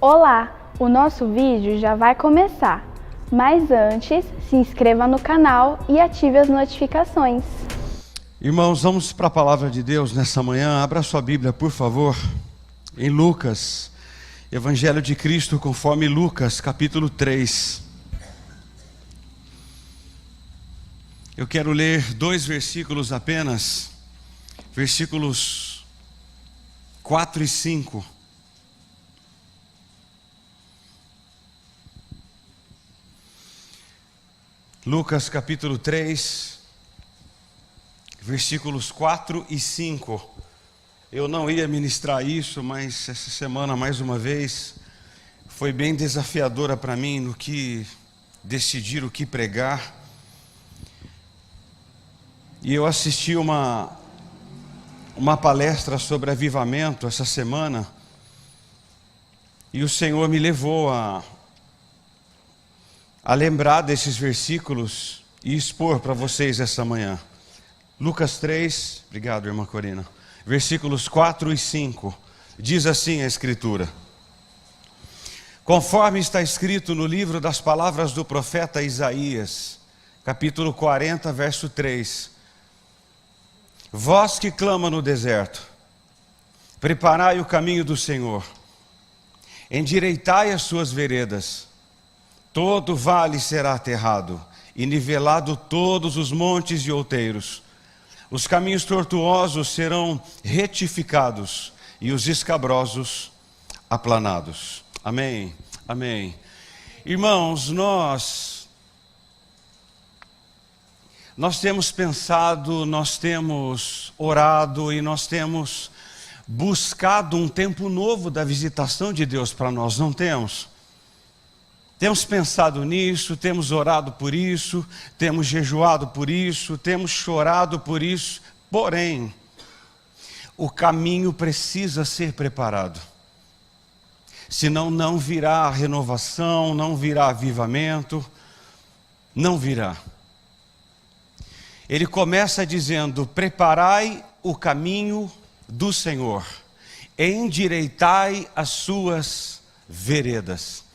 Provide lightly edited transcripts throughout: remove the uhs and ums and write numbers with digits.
Olá, o nosso vídeo já vai começar, mas antes se inscreva no canal e ative as notificações. Irmãos, vamos para a palavra de Deus nessa manhã. Abra sua Bíblia, por favor, em Lucas, Evangelho de Cristo conforme Lucas, capítulo 3. Eu quero ler 2 versículos apenas, versículos 4 e 5. Lucas capítulo 3, versículos 4 e 5. Eu não ia ministrar isso, mas essa semana, mais uma vez, foi bem desafiadora para mim no que decidir o que pregar. E eu assisti uma palestra sobre avivamento essa semana, e o Senhor me levou a lembrar desses versículos e expor para vocês essa manhã. Lucas 3, obrigado, irmã Corina, versículos 4 e 5, diz assim a Escritura: conforme está escrito no livro das palavras do profeta Isaías, capítulo 40, verso 3, vós que clama no deserto, preparai o caminho do Senhor, endireitai as suas veredas, todo vale será aterrado, e nivelado todos os montes e outeiros. Os caminhos tortuosos serão retificados, e os escabrosos aplanados. Amém, amém. Irmãos, nós temos pensado, nós temos orado e nós temos buscado um tempo novo da visitação de Deus para nós, não temos? Temos pensado nisso, temos orado por isso, temos jejuado por isso, temos chorado por isso, porém, o caminho precisa ser preparado. Senão não virá renovação, não virá avivamento, não virá. Ele começa dizendo: preparai o caminho do Senhor, endireitai as suas veredas.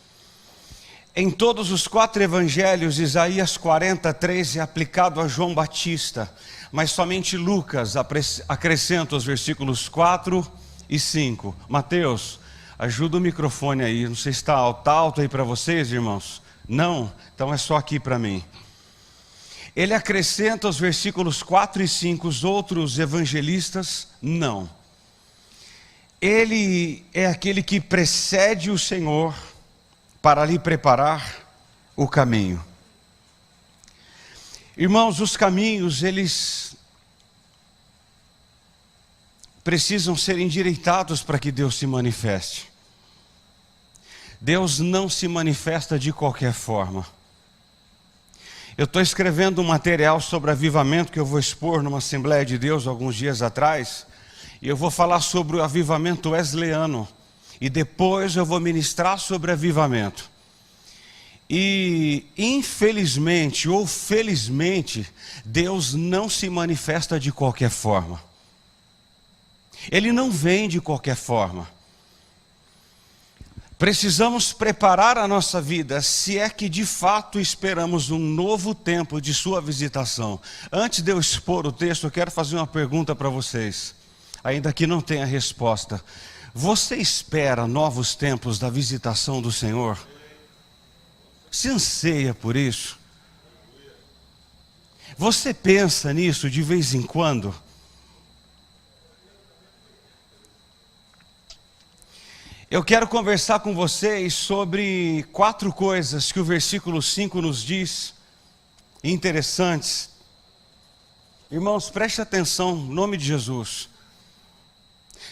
Em todos os 4 evangelhos, Isaías 43 é aplicado a João Batista, mas somente Lucas acrescenta os versículos 4 e 5. Mateus, ajuda o microfone aí, não sei se está alto aí para vocês, irmãos? Não? Então é só aqui para mim. Ele acrescenta os versículos 4 e 5, os outros evangelistas não. Ele é aquele que precede o Senhor para lhe preparar o caminho. Irmãos, os caminhos, eles precisam ser endireitados para que Deus se manifeste. Deus não se manifesta de qualquer forma. Eu estou escrevendo um material sobre avivamento que eu vou expor numa Assembleia de Deus alguns dias atrás, e eu vou falar sobre o avivamento wesleyano, e depois eu vou ministrar sobre avivamento. E infelizmente ou felizmente, Deus não se manifesta de qualquer forma. Ele não vem de qualquer forma. Precisamos preparar a nossa vida, se é que de fato esperamos um novo tempo de sua visitação. Antes de eu expor o texto, eu quero fazer uma pergunta para vocês, ainda que não tenha resposta. Você espera novos tempos da visitação do Senhor? Se anseia por isso? Você pensa nisso de vez em quando? Eu quero conversar com vocês sobre 4 coisas que o versículo 5 nos diz, interessantes. Irmãos, preste atenção, em nome de Jesus.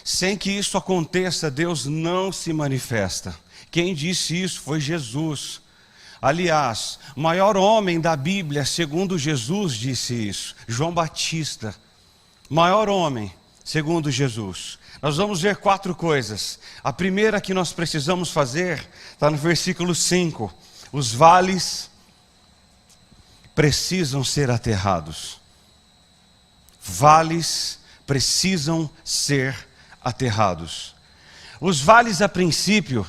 Sem que isso aconteça, Deus não se manifesta. Quem disse isso foi Jesus. Aliás, o maior homem da Bíblia, segundo Jesus, disse isso. João Batista, maior homem, segundo Jesus. Nós vamos ver 4 coisas. A primeira que nós precisamos fazer está no versículo 5. Os vales precisam ser aterrados. Vales precisam ser aterrados. Os vales, a princípio,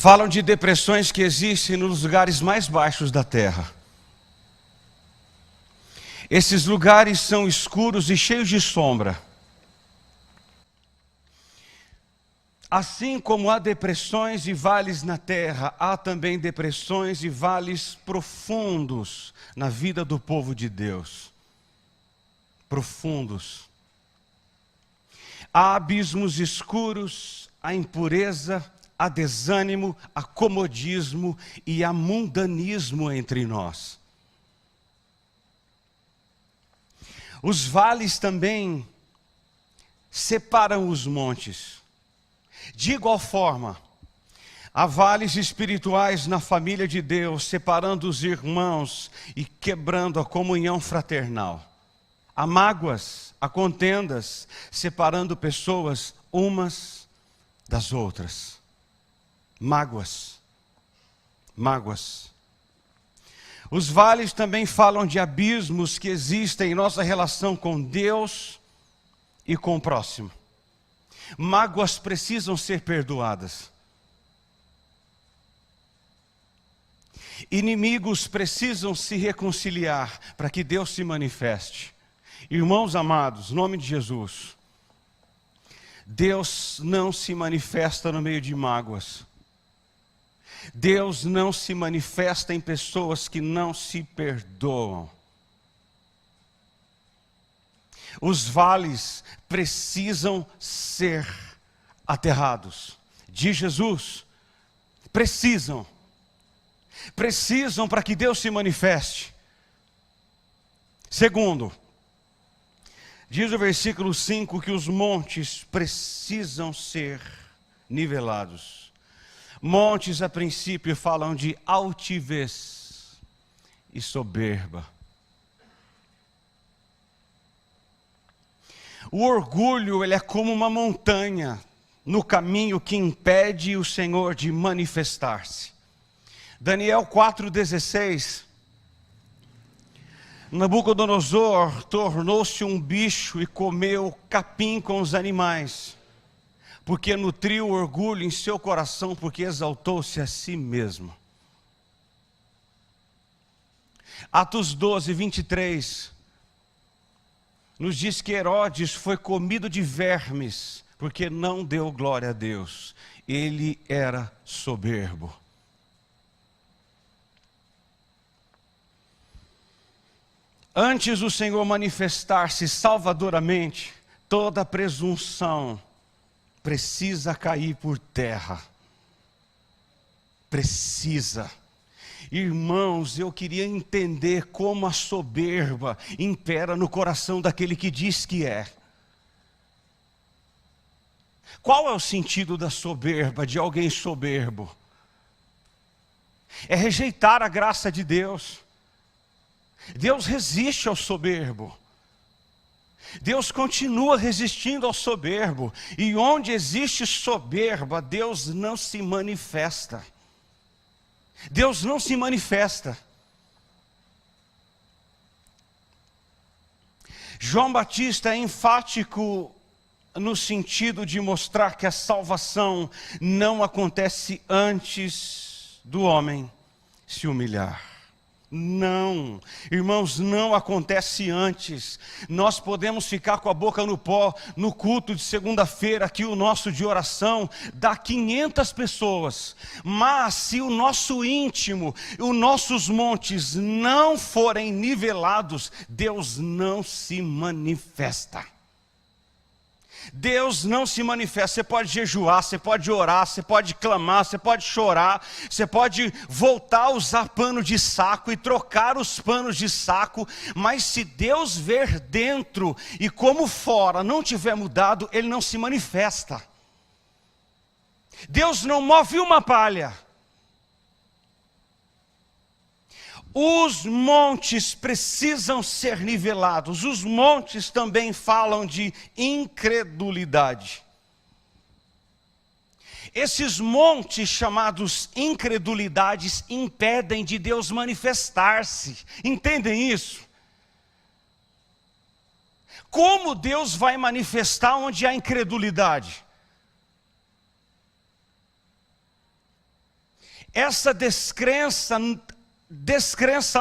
Falam de depressões que existem nos lugares mais baixos da terra. Esses lugares são escuros e cheios de sombra. Assim como há depressões e vales na terra, há também depressões e vales profundos na vida do povo de Deus. Profundos. Há abismos escuros, há impureza, há desânimo, há comodismo e há mundanismo entre nós. Os vales também separam os montes. De igual forma, há vales espirituais na família de Deus, separando os irmãos e quebrando a comunhão fraternal. Há mágoas, há contendas, separando pessoas umas das outras. Mágoas. Os vales também falam de abismos que existem em nossa relação com Deus e com o próximo. Mágoas precisam ser perdoadas. Inimigos precisam se reconciliar para que Deus se manifeste. Irmãos amados, em nome de Jesus, Deus não se manifesta no meio de mágoas. Deus não se manifesta em pessoas que não se perdoam. Os vales precisam ser aterrados. De Jesus, precisam para que Deus se manifeste. Segundo, diz o versículo 5 que os montes precisam ser nivelados. Montes, a princípio, falam de altivez e soberba. O orgulho, ele é como uma montanha no caminho que impede o Senhor de manifestar-se. Daniel 4,16. Nabucodonosor tornou-se um bicho e comeu capim com os animais, porque nutriu orgulho em seu coração, porque exaltou-se a si mesmo. Atos 12:23 nos diz que Herodes foi comido de vermes, porque não deu glória a Deus. Ele era soberbo. Antes do Senhor manifestar-se salvadoramente, toda presunção precisa cair por terra. Precisa. Irmãos, eu queria entender como a soberba impera no coração daquele que diz que é. Qual é o sentido da soberba, de alguém soberbo? É rejeitar a graça de Deus. Deus resiste ao soberbo. Deus continua resistindo ao soberbo. E onde existe soberba, Deus não se manifesta. Deus não se manifesta. João Batista é enfático no sentido de mostrar que a salvação não acontece antes do homem se humilhar. Não, irmãos, não acontece antes. Nós podemos ficar com a boca no pó no culto de segunda-feira, aqui o nosso de oração, dá 500 pessoas. Mas se o nosso íntimo, os nossos montes não forem nivelados, Deus não se manifesta. Deus não se manifesta. Você pode jejuar, você pode orar, você pode clamar, você pode chorar, você pode voltar a usar pano de saco e trocar os panos de saco, mas se Deus ver dentro e como fora não tiver mudado, Ele não se manifesta. Deus não move uma palha. Os montes precisam ser nivelados. Os montes também falam de incredulidade. Esses montes chamados incredulidades impedem de Deus manifestar-se. Entendem isso? Como Deus vai manifestar onde há incredulidade? essa descrença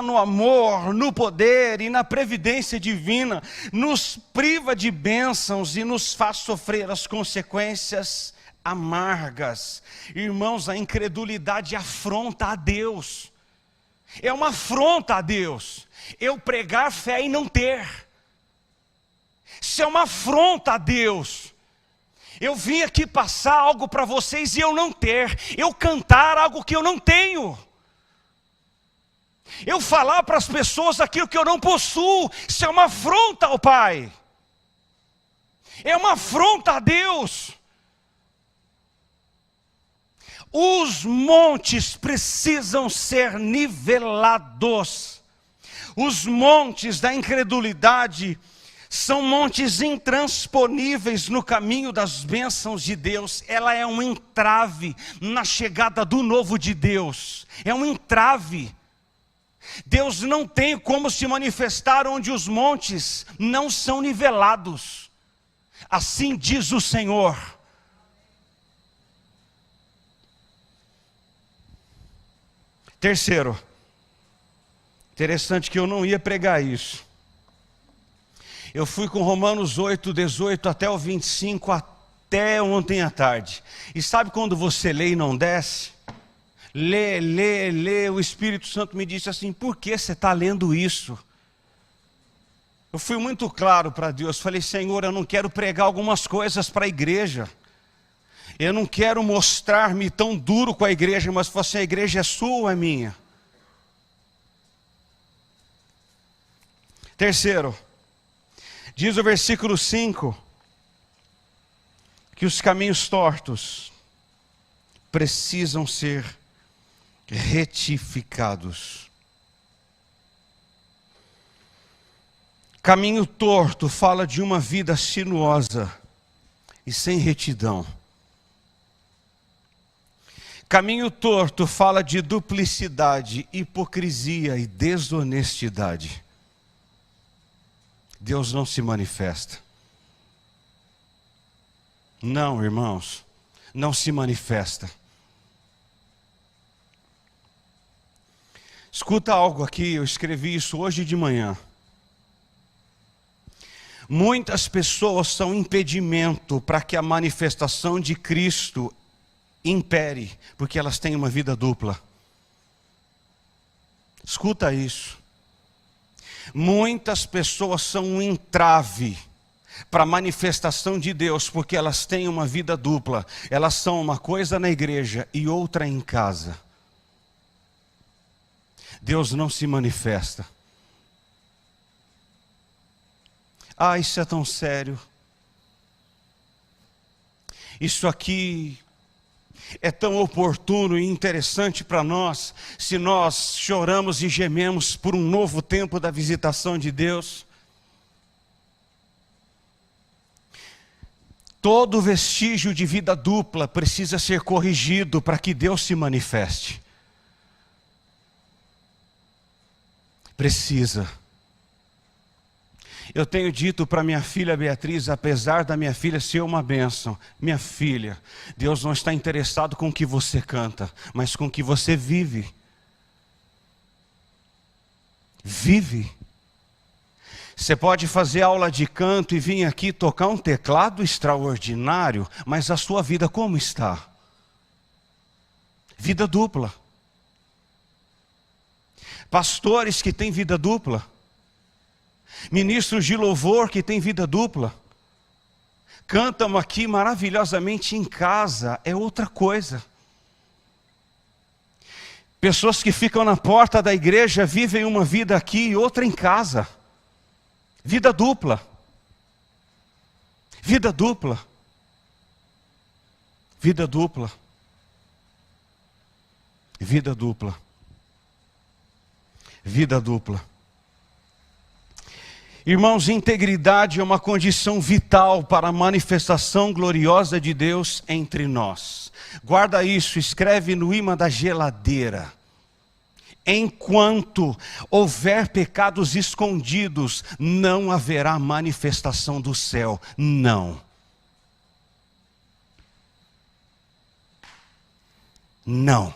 no amor, no poder e na previdência divina, nos priva de bênçãos e nos faz sofrer as consequências amargas. Irmãos, a incredulidade afronta a Deus. É uma afronta a Deus. Eu pregar fé e não ter. Isso é uma afronta a Deus. Eu vim aqui passar algo para vocês e eu não ter. Eu cantar algo que eu não tenho. Eu falar para as pessoas aquilo que eu não possuo. Isso é uma afronta ao Pai. É uma afronta a Deus. Os montes precisam ser nivelados. Os montes da incredulidade são montes intransponíveis no caminho das bênçãos de Deus. Ela é um entrave na chegada do novo de Deus. É um entrave. Deus não tem como se manifestar onde os montes não são nivelados. Assim diz o Senhor. Terceiro, interessante que eu não ia pregar isso. Eu fui com Romanos 8, 18 até o 25, até ontem à tarde. E sabe quando você lê e não desce? Lê, o Espírito Santo me disse assim, por que você está lendo isso? Eu fui muito claro para Deus, falei, Senhor, eu não quero pregar algumas coisas para a igreja. Eu não quero mostrar-me tão duro com a igreja, mas assim, a igreja é sua ou é minha? Terceiro, diz o versículo 5, que os caminhos tortos precisam ser retificados. Caminho torto fala de uma vida sinuosa e sem retidão. Caminho torto fala de duplicidade, hipocrisia e desonestidade. Deus não se manifesta. Não, irmãos, não se manifesta. Escuta algo aqui, eu escrevi isso hoje de manhã. Muitas pessoas são impedimento para que a manifestação de Cristo impere, porque elas têm uma vida dupla. Escuta isso. Muitas pessoas são um entrave para a manifestação de Deus, porque elas têm uma vida dupla. Elas são uma coisa na igreja e outra em casa. Deus não se manifesta. Ah, isso é tão sério. Isso aqui é tão oportuno e interessante para nós, se nós choramos e gememos por um novo tempo da visitação de Deus. Todo vestígio de vida dupla precisa ser corrigido para que Deus se manifeste. Precisa. Eu tenho dito para minha filha Beatriz, apesar da minha filha ser uma bênção, minha filha, Deus não está interessado com o que você canta, mas com o que você vive. Vive. Você pode fazer aula de canto e vir aqui tocar um teclado extraordinário, mas a sua vida como está? Vida dupla. Pastores que têm vida dupla. Ministros de louvor que têm vida dupla. Cantam aqui maravilhosamente em casa, é outra coisa. Pessoas que ficam na porta da igreja vivem uma vida aqui e outra em casa. Vida dupla. Vida dupla. Vida dupla. Vida dupla. Vida dupla. Irmãos, integridade é uma condição vital para a manifestação gloriosa de Deus entre nós. Guarda isso, escreve no ímã da geladeira. Enquanto houver pecados escondidos, não haverá manifestação do céu. Não. Não.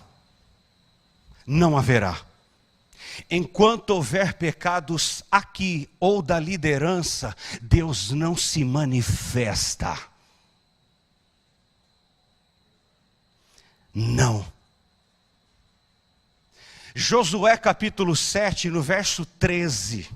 não haverá. Enquanto houver pecados aqui ou da liderança, Deus não se manifesta. Não. Josué capítulo 7, no verso 13.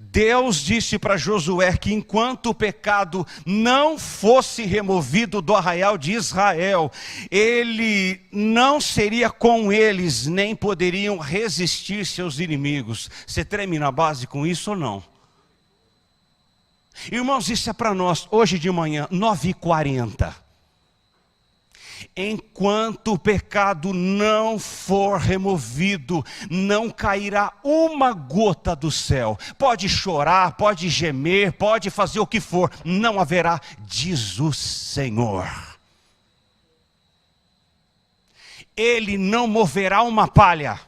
Deus disse para Josué que enquanto o pecado não fosse removido do arraial de Israel, ele não seria com eles, nem poderiam resistir seus inimigos. Você treme na base com isso ou não? Irmãos, isso é para nós, hoje de manhã, 9h40. Enquanto o pecado não for removido, não cairá uma gota do céu. Pode chorar, pode gemer, pode fazer o que for, não haverá, diz o Senhor. Ele não moverá uma palha,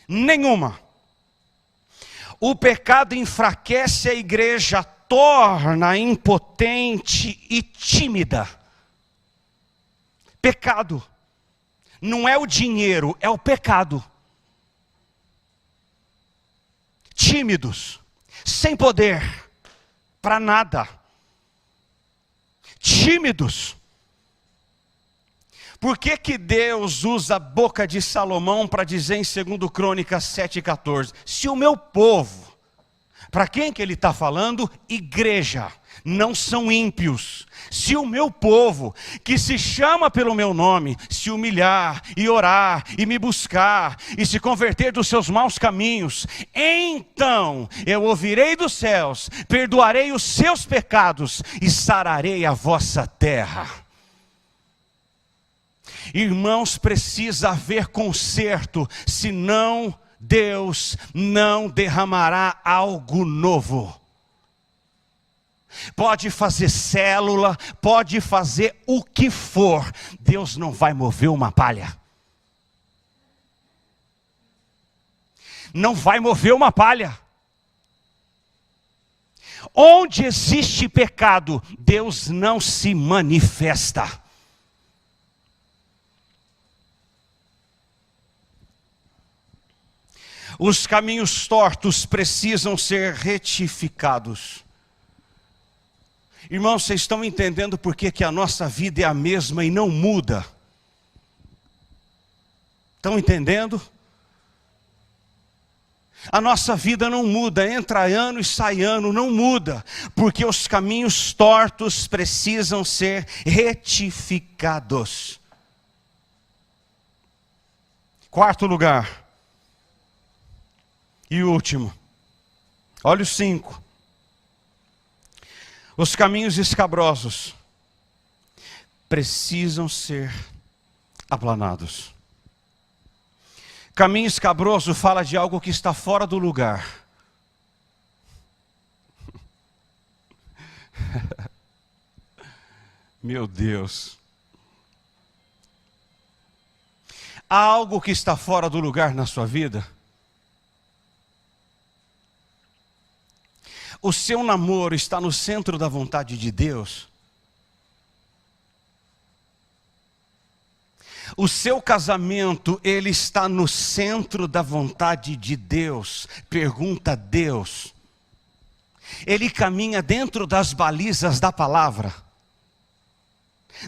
nenhuma. O pecado enfraquece a igreja, torna impotente e tímida. Pecado não é o dinheiro, é o pecado. Tímidos, sem poder para nada. Tímidos. Por que que Deus usa a boca de Salomão para dizer em 2 Crônicas 7,14? Se o meu povo, para quem que ele está falando? Igreja, não são ímpios. Se o meu povo, que se chama pelo meu nome, se humilhar e orar e me buscar e se converter dos seus maus caminhos, então eu ouvirei dos céus, perdoarei os seus pecados e sararei a vossa terra. Irmãos, precisa haver conserto, senão Deus não derramará algo novo. Pode fazer célula, pode fazer o que for, Deus não vai mover uma palha. Não vai mover uma palha. Onde existe pecado, Deus não se manifesta. Os caminhos tortos precisam ser retificados. Irmãos, vocês estão entendendo por que a nossa vida é a mesma e não muda? Estão entendendo? A nossa vida não muda, entra ano e sai ano, não muda, porque os caminhos tortos precisam ser retificados. Quarto lugar. E último, olha os 5. Os caminhos escabrosos precisam ser aplanados. Caminho escabroso fala de algo que está fora do lugar. Meu Deus. Há algo que está fora do lugar na sua vida? O seu namoro está no centro da vontade de Deus? O seu casamento, ele está no centro da vontade de Deus? Pergunta a Deus. Ele caminha dentro das balizas da palavra?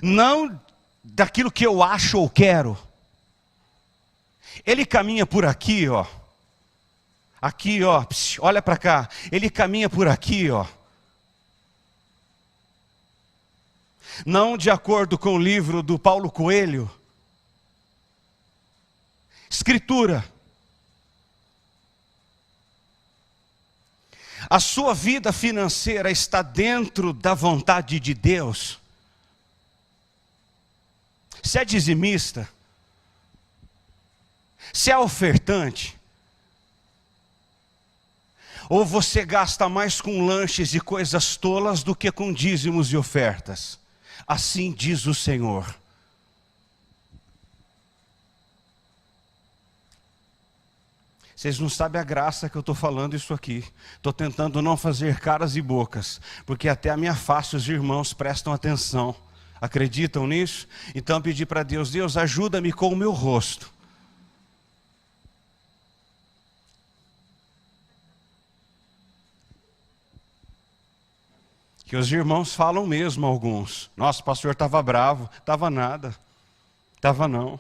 Não daquilo que eu acho ou quero. Ele caminha por aqui, ó. Aqui, ó, olha para cá. Ele caminha por aqui, ó. Não de acordo com o livro do Paulo Coelho. Escritura. A sua vida financeira está dentro da vontade de Deus? Se é dizimista? Se é ofertante? Ou você gasta mais com lanches e coisas tolas do que com dízimos e ofertas? Assim diz o Senhor. Vocês não sabem a graça que eu estou falando isso aqui. Estou tentando não fazer caras e bocas, porque até a minha face os irmãos prestam atenção. Acreditam nisso? Então pedir para Deus: Deus, ajuda-me com o meu rosto. Que os irmãos falam mesmo, alguns. Nossa, o pastor estava bravo. Estava nada. Estava não.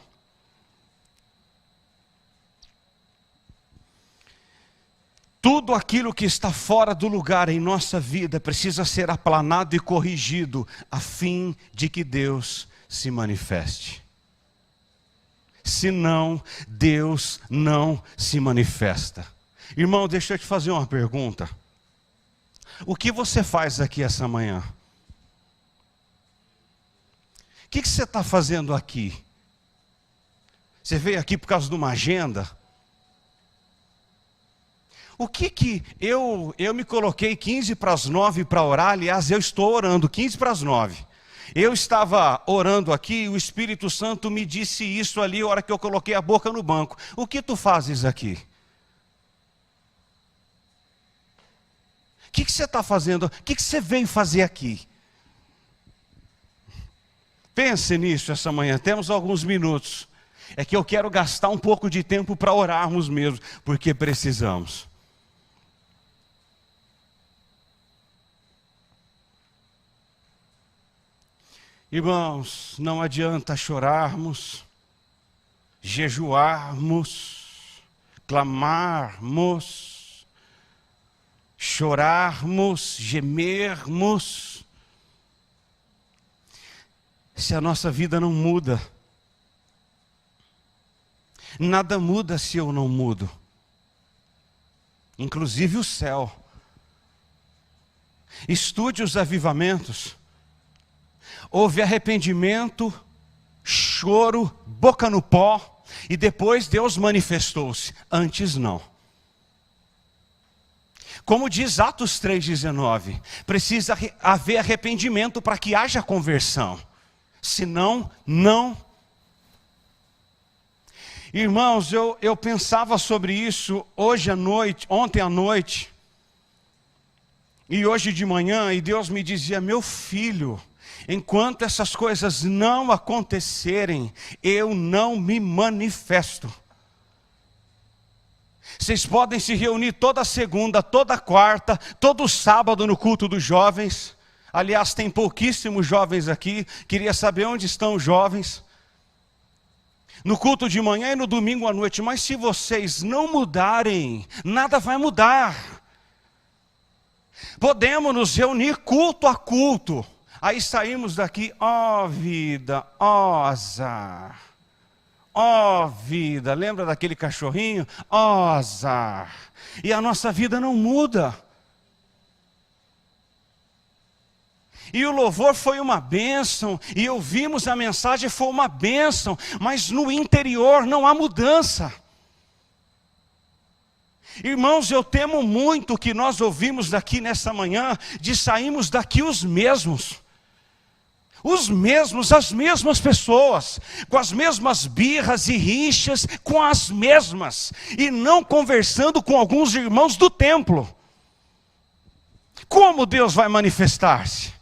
Tudo aquilo que está fora do lugar em nossa vida precisa ser aplanado e corrigido, a fim de que Deus se manifeste. Senão, Deus não se manifesta. Irmão, deixa eu te fazer uma pergunta. O que você faz aqui essa manhã? O que você está fazendo aqui? Você veio aqui por causa de uma agenda? O que eu me coloquei 15 para as 9 para orar, aliás, eu estou orando 15 para as 9. Eu estava orando aqui e o Espírito Santo me disse isso ali, a hora que eu coloquei a boca no banco. O que tu fazes aqui? O que você está fazendo? O que você veio fazer aqui? Pense nisso essa manhã, temos alguns minutos. É que eu quero gastar um pouco de tempo para orarmos mesmo, porque precisamos. Irmãos, não adianta chorarmos, jejuarmos, clamarmos, chorarmos, gemermos, se a nossa vida não muda. Nada muda se eu não mudo, inclusive o céu. Estude os avivamentos. Houve arrependimento, choro, boca no pó, e depois Deus manifestou-se. Antes não. Como diz Atos 3,19, precisa haver arrependimento para que haja conversão. Senão, não. Irmãos, eu pensava sobre isso ontem à noite, e hoje de manhã, e Deus me dizia: meu filho, enquanto essas coisas não acontecerem, eu não me manifesto. Vocês podem se reunir toda segunda, toda quarta, todo sábado no culto dos jovens. Aliás, tem pouquíssimos jovens aqui. Queria saber onde estão os jovens. No culto de manhã e no domingo à noite. Mas se vocês não mudarem, nada vai mudar. Podemos nos reunir culto a culto. Aí saímos daqui, ó vida, ó azar. Ó vida, lembra daquele cachorrinho? Ó azar. E a nossa vida não muda. E o louvor foi uma bênção, e ouvimos a mensagem, foi uma bênção, mas no interior não há mudança. Irmãos, eu temo muito o que nós ouvimos daqui nessa manhã, de sairmos daqui os mesmos, as mesmas pessoas, com as mesmas birras e rixas, com as mesmas, e não conversando com alguns irmãos do templo. Como Deus vai manifestar-se?